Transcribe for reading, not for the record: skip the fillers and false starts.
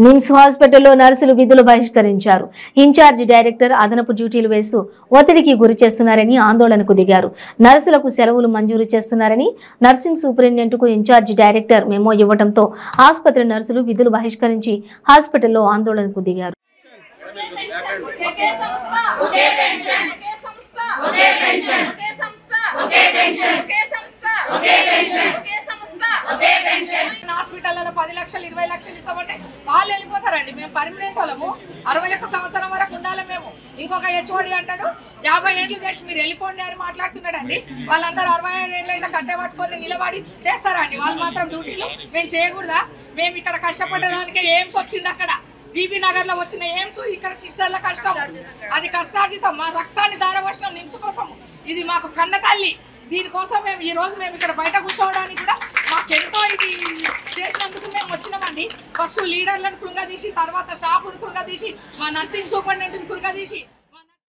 నిమ్స్ హాస్పిటల్లో నర్సులు విధులు బహిష్కరించారు. ఇన్ఛార్జి డైరెక్టర్ అదనపు డ్యూటీలు వేస్తూ ఒత్తిడికి గురి చేస్తున్నారని ఆందోళనకు దిగారు. నర్సులకు సెలవులు మంజూరు చేస్తున్నారని నర్సింగ్ సూపరింటెండెంట్కు ఇన్ఛార్జి డైరెక్టర్ మెమో ఇవ్వడంతో ఆసుపత్రి నర్సులు విధులు బహిష్కరించి హాస్పిటల్లో ఆందోళనకు దిగారు. హాస్పిటల్లో 10 లక్షలు 20 లక్షలు ఇస్తామంటే వాళ్ళు వెళ్ళిపోతారండి. మేము పర్మనెంట్ వాళ్ళము, 61 సంవత్సరం వరకు ఉండాలి మేము. ఇంకొక హెచ్ఓడి అంటాడు 50 ఏళ్ళు చేసి మీరు వెళ్ళిపోండి అని మాట్లాడుతున్నాడండి. వాళ్ళందరూ 65 ఏళ్ళైనా కట్టే పట్టుకొని నిలబడి చేస్తారండి. వాళ్ళు మాత్రం డ్యూటీలు మేము చేయకూడదా? మేము ఇక్కడ కష్టపడడానికి ఎయిమ్స్ వచ్చింది, అక్కడ బీబీ నగర్ లో వచ్చిన ఎయిమ్స్, ఇక్కడ సిస్టర్ల కష్టం, అది కష్టార్జితం. మా రక్తాన్ని దారవోషణం నిమ్స్ కోసం. ఇది మాకు కన్న తల్లి. దీనికోసం మేము ఈ రోజు మేము ఇక్కడ బయట కూర్చోవడానికి కూడా మాకెంతో ఇది చేసినందుకు మేము వచ్చినామండి. ఫస్ట్ లీడర్లను కృంగదీసి, తర్వాత స్టాఫ్ను కృంగదీసి, మా నర్సింగ్ సూపరింటెండెంట్ని కృంగదీసి